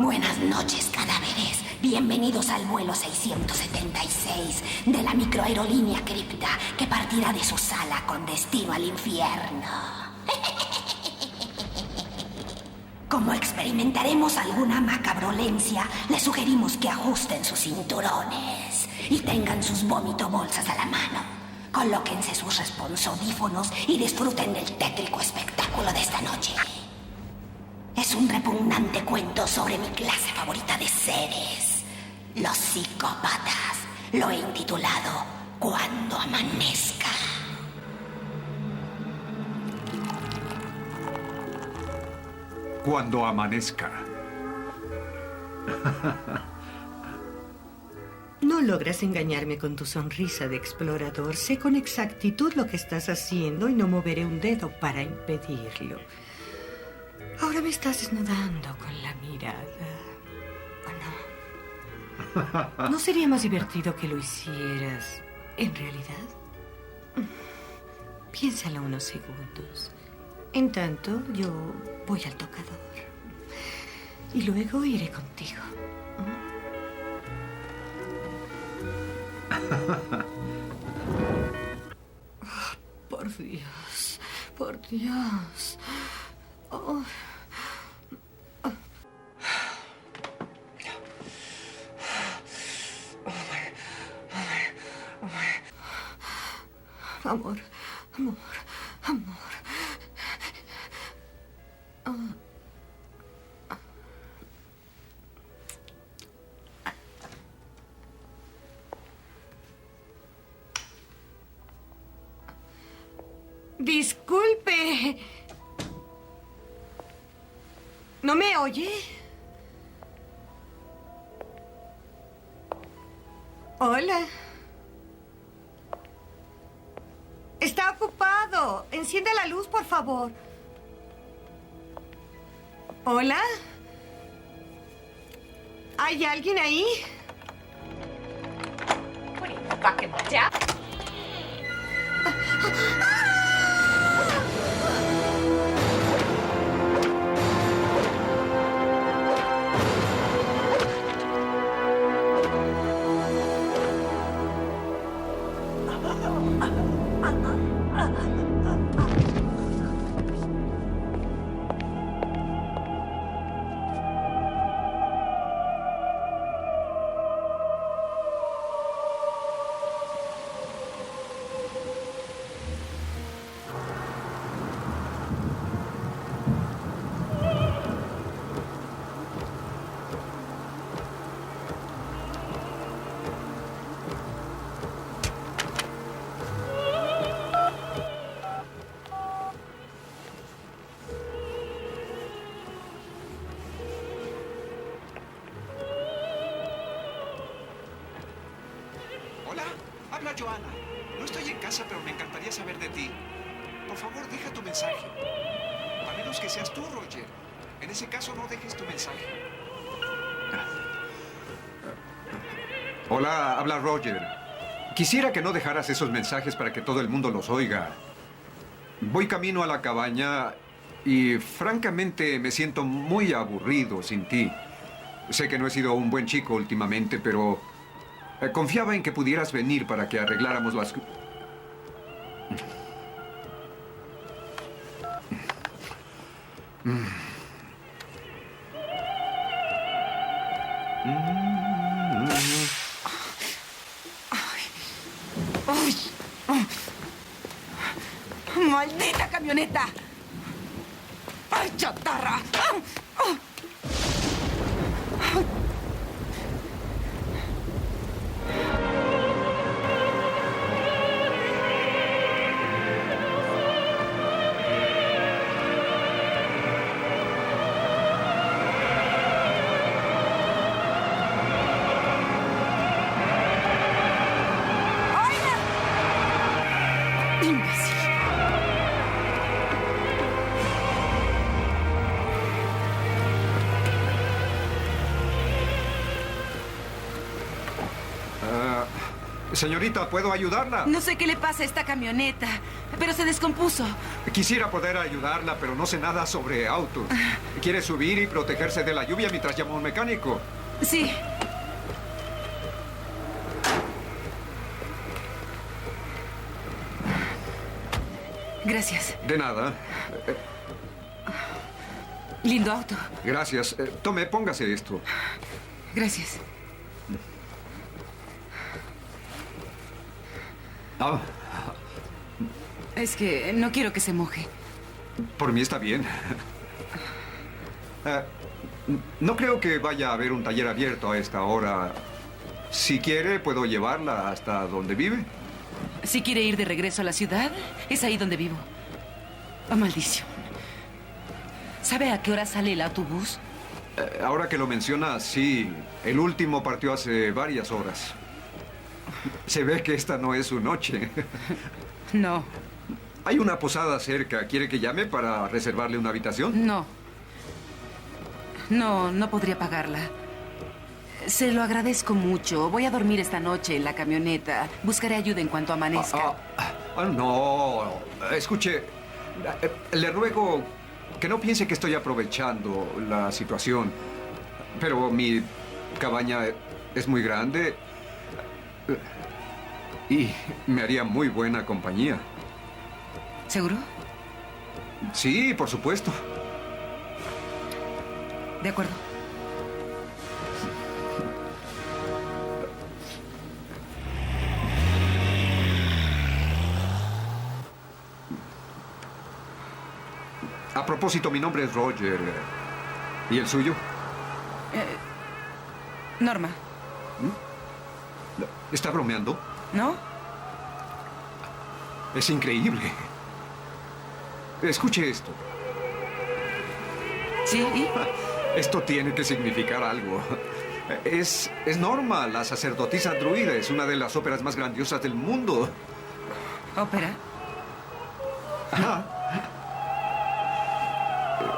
Buenas noches, cadáveres. Bienvenidos al vuelo 676 de la microaerolínea Cripta que partirá de su sala con destino al infierno. Como experimentaremos alguna macabrolencia, les sugerimos que ajusten sus cinturones y tengan sus vómito bolsas a la mano. Colóquense sus responsodífonos y disfruten del tétrico espectáculo de esta noche. Es un repugnante cuento sobre mi clase favorita de seres, los psicópatas. Lo he intitulado Cuando amanezca. Cuando amanezca. No logras engañarme con tu sonrisa de explorador. Sé con exactitud lo que estás haciendo y no moveré un dedo para impedirlo. Ahora me estás desnudando con la mirada. ¿O no? ¿No sería más divertido que lo hicieras en realidad? Piénsalo unos segundos. En tanto, yo voy al tocador. Y luego iré contigo. Oh, por Dios, por Dios. Oh. Amor, amor, amor. Disculpe. ¿No me oye? Hola. Está ocupado. Enciende la luz, por favor. ¿Hola? ¿Hay alguien ahí? What are you, fucking deaf? Hola, habla Joanna. No estoy en casa, pero me encantaría saber de ti. Por favor, deja tu mensaje. A menos que seas tú, Roger. En ese caso, no dejes tu mensaje. Hola, habla Roger. Quisiera que no dejaras esos mensajes para que todo el mundo los oiga. Voy camino a la cabaña y francamente me siento muy aburrido sin ti. Sé que no he sido un buen chico últimamente, pero confiaba en que pudieras venir para que arregláramos las... ¡Maldita camioneta! ¡Ay, chatarra! Señorita, ¿puedo ayudarla? No sé qué le pasa a esta camioneta, pero se descompuso. Quisiera poder ayudarla, pero no sé nada sobre autos. ¿Quiere subir y protegerse de la lluvia mientras llamo a un mecánico? Sí. Gracias. De nada. Lindo auto. Gracias. Tome, póngase esto. Gracias. Ah, Es que no quiero que se moje. por mí está bien. Ah, no creo que vaya a haber un taller abierto a esta hora. Si quiere, puedo llevarla hasta donde vive. Si quiere ir de regreso a la ciudad, es ahí donde vivo. Oh, maldición. ¿Sabe a qué hora sale el autobús? Ahora que lo menciona, sí. El último partió hace varias horas. Se ve que esta no es su noche. No, Hay una posada cerca. ¿Quiere que llame para reservarle una habitación? no. No podría pagarla. Se lo agradezco mucho. Voy a dormir esta noche en la camioneta. Buscaré ayuda en cuanto amanezca. No. Escuche, le ruego que no piense que estoy aprovechando la situación. Pero mi cabaña es muy grande y me haría muy buena compañía. ¿Seguro? Sí, por supuesto. De acuerdo. A propósito, mi nombre es Roger. ¿Y el suyo? Norma, ¿Está bromeando? ¿no? Es increíble. Escuche esto. ¿Sí? ¿Y? Esto tiene que significar algo. Es Norma, la sacerdotisa druida. Es una de las óperas más grandiosas del mundo. ¿Ópera?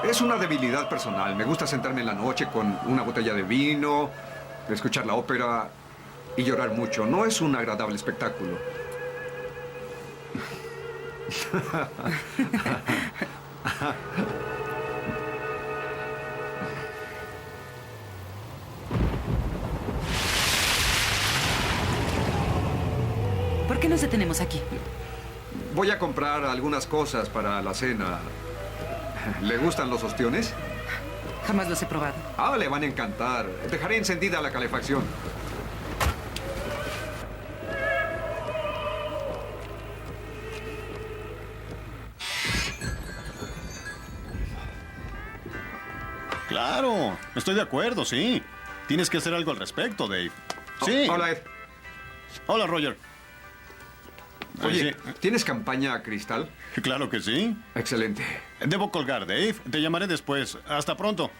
Es una debilidad personal. Me gusta sentarme en la noche con una botella de vino, escuchar la ópera y llorar mucho. No es un agradable espectáculo. ¿Por qué nos detenemos aquí? Voy a comprar algunas cosas para la cena. ¿Le gustan los ostiones? Jamás los he probado. Ah, le van a encantar. Dejaré encendida la calefacción. Claro, estoy de acuerdo, sí. Tienes que hacer algo al respecto, Dave. Sí. Hola, Ed. Hola, Roger. Oye, Sí. ¿tienes campaña cristal? Claro que sí. Excelente. Debo colgar, Dave. Te llamaré después. Hasta pronto.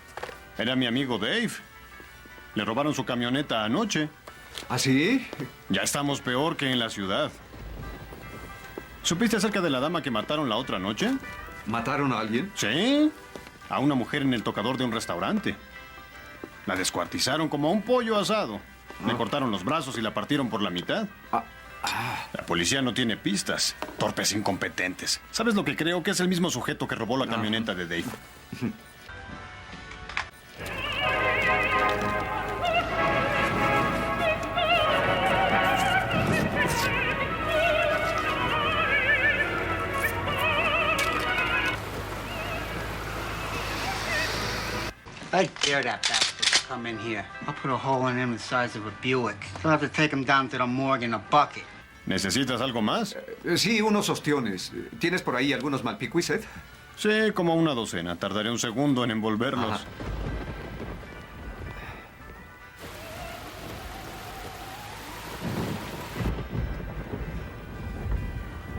Era mi amigo Dave. Le robaron su camioneta anoche. ¿Ah, sí? Ya estamos peor que en la ciudad. ¿Supiste acerca de la dama que mataron la otra noche? ¿Mataron a alguien? Sí. A una mujer en el tocador de un restaurante. La descuartizaron como a un pollo asado. Le cortaron los brazos y la partieron por la mitad. La policía no tiene pistas. Torpes incompetentes. ¿Sabes lo que creo? Que es el mismo sujeto que robó la camioneta de Dave. I dare that bastard to come in here. I'll put a hole in him the size of a Buick. He'll have to take him down to the morgue in a bucket. ¿Necesitas algo más? Sí, unos ostiones. ¿Tienes por ahí algunos malpicuis, Ed? Sí, como una docena. Tardaré un segundo en envolverlos. Ajá.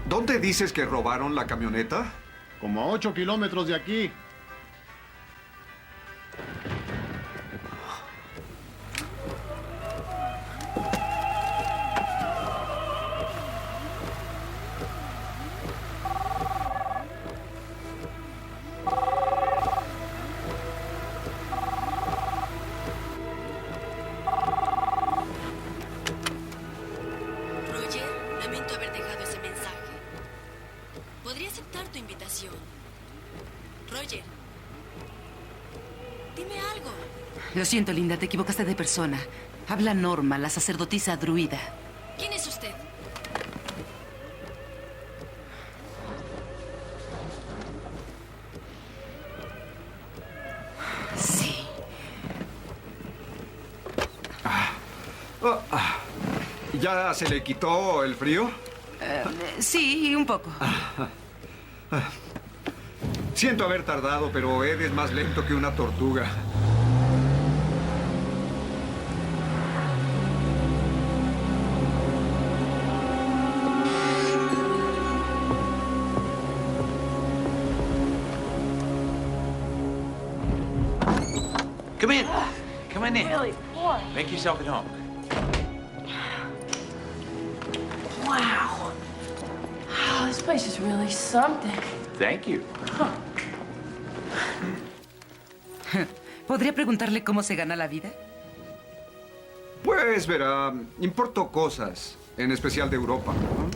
¿Dónde dices que robaron la camioneta? Como a 8 kilómetros de aquí. Dime algo. Lo siento, Linda, te equivocaste de persona. Habla Norma, la sacerdotisa druida. ¿Quién es usted? Sí. ¿Ya se le quitó el frío? Sí, un poco. Siento haber tardado, pero Ed es más lento que una tortuga. Come in. Come on in. Make yourself at home. Wow. Oh, this place is really something. Thank you. ¿Podría preguntarle cómo se gana la vida? Pues verá, importo cosas, en especial de Europa, ¿no?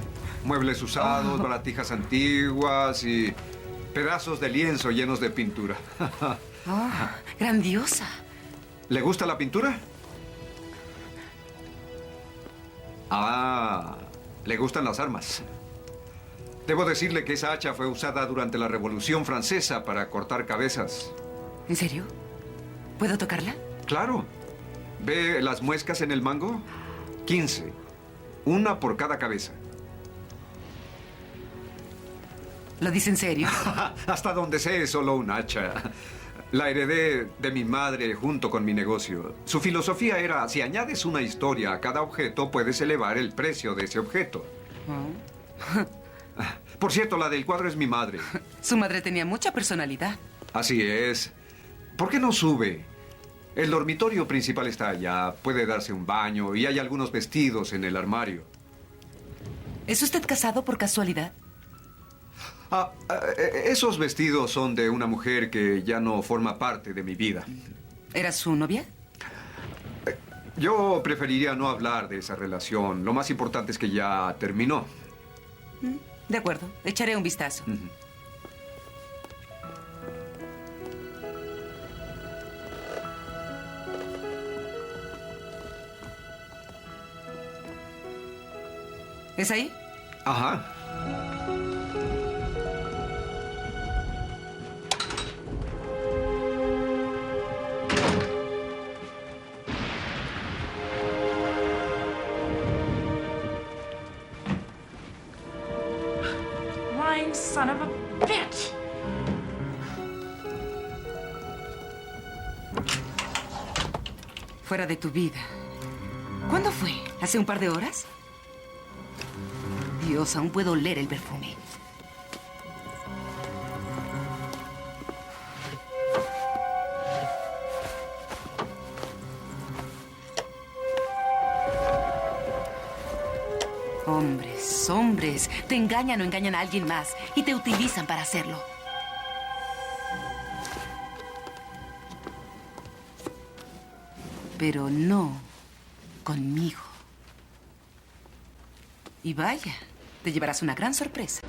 Muebles usados, baratijas antiguas y pedazos de lienzo llenos de pintura. Oh, grandiosa. ¿Le gusta la pintura? Ah, le gustan las armas. Debo decirle que esa hacha fue usada durante la Revolución Francesa para cortar cabezas. ¿En serio? ¿Puedo tocarla? Claro. ¿Ve las muescas en el mango? 15. Una por cada cabeza. ¿Lo dice en serio? Hasta donde sé, es solo un hacha. La heredé de mi madre junto con mi negocio. Su filosofía era, si añades una historia a cada objeto, puedes elevar el precio de ese objeto. Oh. Por cierto, la del cuadro es mi madre. Su madre tenía mucha personalidad. Así es. ¿Por qué no sube? El dormitorio principal está allá. Puede darse un baño y hay algunos vestidos en el armario. ¿Es usted casado por casualidad? Esos vestidos son de una mujer que ya no forma parte de mi vida. ¿Era su novia? Yo preferiría no hablar de esa relación. Lo más importante es que ya terminó. De acuerdo, echaré un vistazo. ¿Es ahí? Ajá. Lying son of a bitch. Fuera de tu vida. ¿Cuándo fue? ¿Hace un par de horas? Dios, aún puedo oler el perfume. Hombres, hombres, te engañan o engañan a alguien más y te utilizan para hacerlo. Pero no conmigo. Y vaya, te llevarás una gran sorpresa.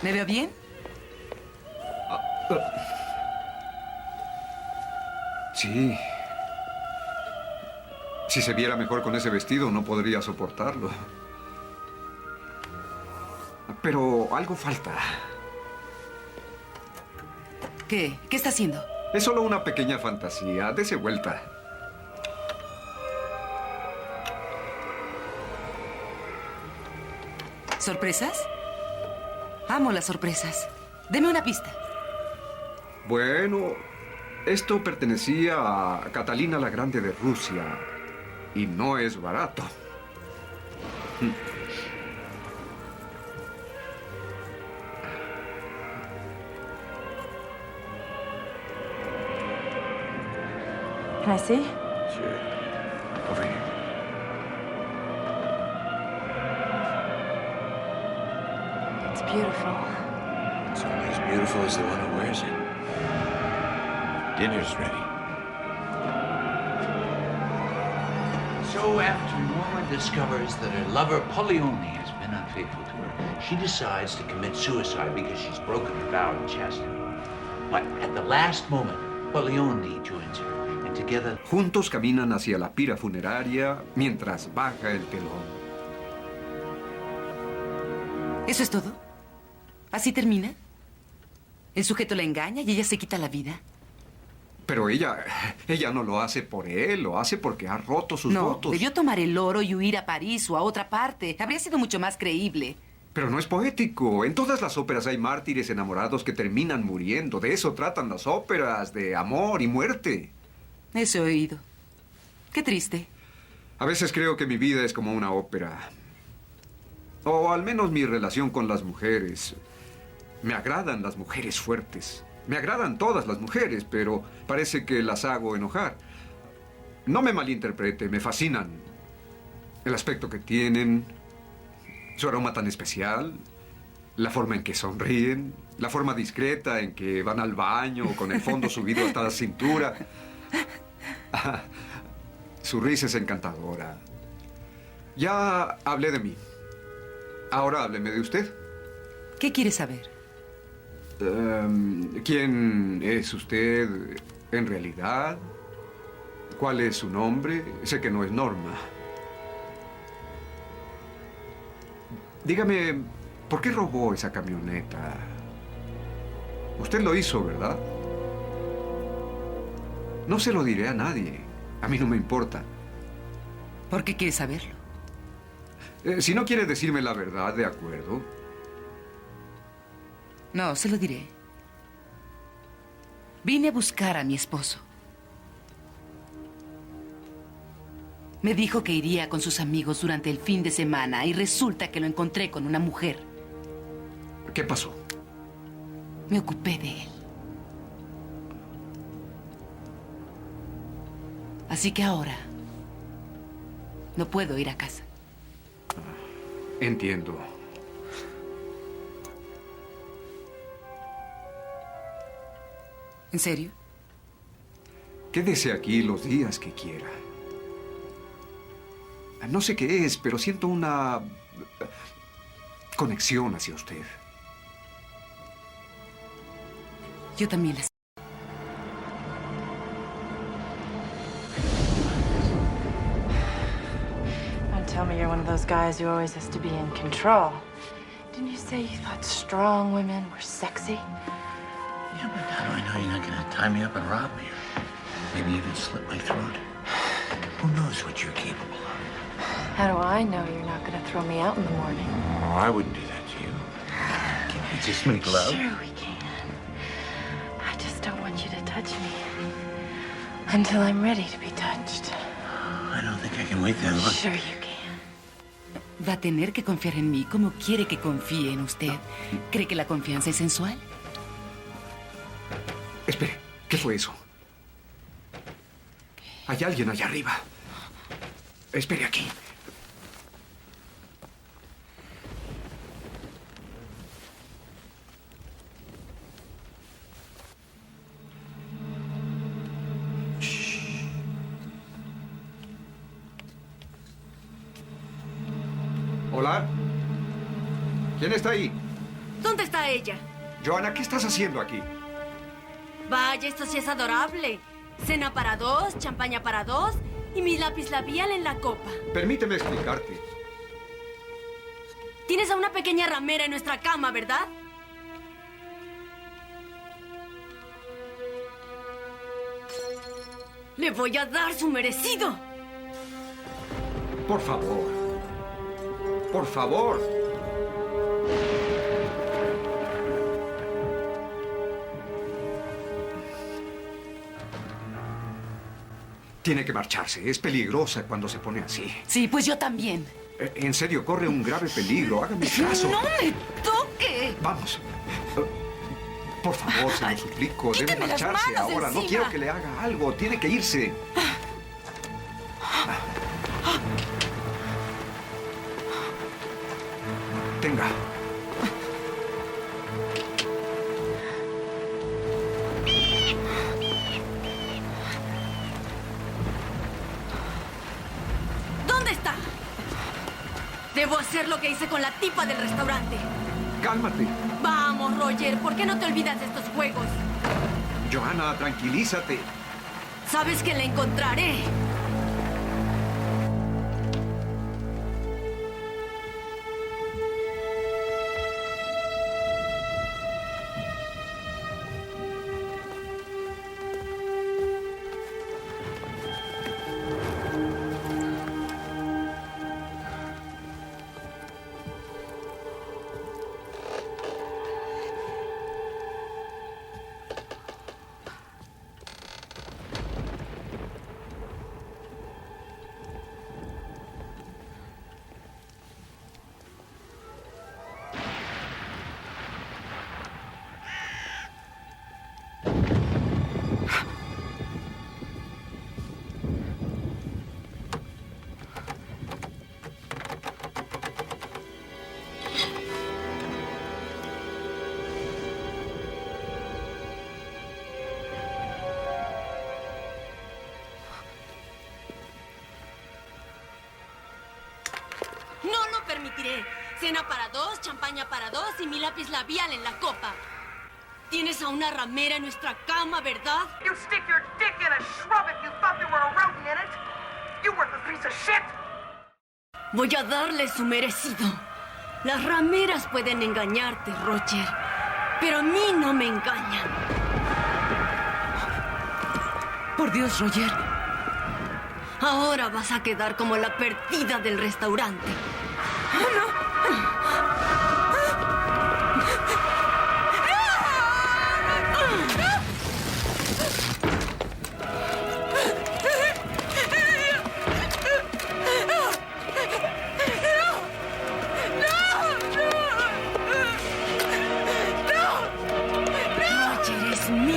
¿Me veo bien? Sí. Si se viera mejor con ese vestido, no podría soportarlo. Pero algo falta. ¿Qué? ¿Qué está haciendo? Es solo una pequeña fantasía. Dese vuelta. ¿Sorpresas? Amo las sorpresas. Deme una pista. Bueno, esto pertenecía a Catalina la Grande de Rusia. Y no es barato. Can I see? Sure. Over here. It's beautiful. It's only as beautiful as the one who wears it. Dinner's ready. So after Norma discovers that her lover Pollione has been unfaithful to her, she decides to commit suicide because she's broken her vow of chastity. But at the last moment, Pollione joins her, and together... Juntos caminan hacia la pira funeraria mientras baja el telón. ¿Eso es todo? ¿Así termina? ¿El sujeto la engaña y ella se quita la vida? Pero ella no lo hace por él, lo hace porque ha roto sus votos. No, debió tomar el oro y huir a París o a otra parte. Habría sido mucho más creíble. Pero no es poético. En todas las óperas hay mártires enamorados que terminan muriendo. De eso tratan las óperas, de amor y muerte. Eso he oído. Qué triste. A veces creo que mi vida es como una ópera. O al menos mi relación con las mujeres. Me agradan las mujeres fuertes. Me agradan todas las mujeres, pero parece que las hago enojar. No me malinterprete, me fascinan. El aspecto que tienen, su aroma tan especial, la forma en que sonríen, la forma discreta en que van al baño con el fondo subido hasta la cintura. Su risa es encantadora. Ya hablé de mí. Ahora hábleme de usted. ¿Qué quiere saber? ¿Quién es usted en realidad? ¿Cuál es su nombre? Sé que no es Norma. Dígame, ¿por qué robó esa camioneta? Usted lo hizo, ¿verdad? No se lo diré a nadie. A mí no me importa. ¿Por qué quiere saberlo? Si no quiere decirme la verdad, de acuerdo. No, se lo diré. Vine a buscar a mi esposo. Me dijo que iría con sus amigos durante el fin de semana y resulta que lo encontré con una mujer. ¿Qué pasó? Me ocupé de él. Así que ahora no puedo ir a casa. Entiendo. ¿En serio? Quédese aquí los días que quiera. No sé qué es, pero siento una conexión hacia usted. Yo también la... Don't tell me you're one of those guys who always has to be in control. Didn't you say you thought strong women were sexy? Yeah, but how do I know you're not going to tie me up and rob me? Or maybe even slit my throat? Who knows what you're capable of? How do I know you're not going to throw me out in the morning? Oh, I wouldn't do that to you. Can we just make love? Sure we can. I just don't want you to touch me until I'm ready to be touched. I don't think I can wait that long. Sure you can. Va a tener que confiar en mí como quiere que confíe en usted. ¿Cree que la confianza es sensual? Espere, ¿qué fue eso? Hay alguien allá arriba. Espere aquí. Hola. ¿Quién está ahí? ¿Dónde está ella? Joanna, ¿qué estás haciendo aquí? Vaya, esto sí es adorable. Cena para dos, champaña para dos y mi lápiz labial en la copa. Permíteme explicarte. Tienes a una pequeña ramera en nuestra cama, ¿verdad? Le voy a dar su merecido. Por favor. Por favor. Tiene que marcharse. Es peligrosa cuando se pone así. Sí, pues yo también. En serio, corre un grave peligro. Hágame caso. ¡No me toque! Vamos. Por favor, se lo suplico. Debe Quíteme las marcharse manos ahora. encima. No quiero que le haga algo. Tiene que irse. Tenga. ¿Dónde está? Debo hacer lo que hice con la tipa del restaurante. Cálmate. Vamos, Roger, ¿por qué no te olvidas de estos juegos? Joanna, tranquilízate. Sabes que la encontraré. No lo permitiré. Cena para dos, champaña para dos y mi lápiz labial en la copa. Tienes a una ramera en nuestra cama, ¿verdad? You stick your dick in a shrub if you thought there were a rodent in it. You worthless piece of shit. Voy a darle su merecido. Las rameras pueden engañarte, Roger, pero a mí no me engañan. Por Dios, Roger. Ahora vas a quedar como la perdida del restaurante. Roger es mío.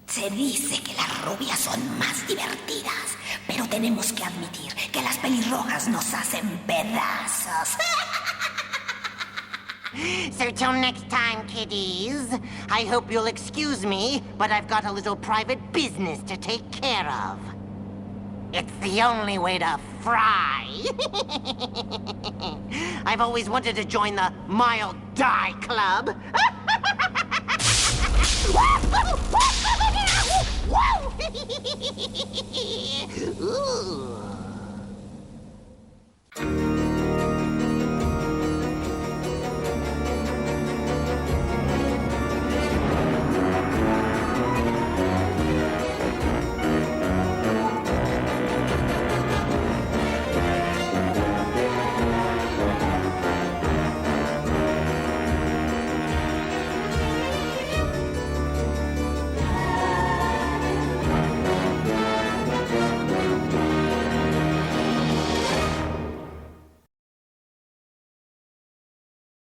Se dice que las rubias son más divertidas, pero tenemos que admitir que las pelirrojas nos hacen pedazos. So till next time, kiddies. I hope you'll excuse me, but I've got a little private business to take care of. It's the only way to fry. I've always wanted to join the Mild Die Club.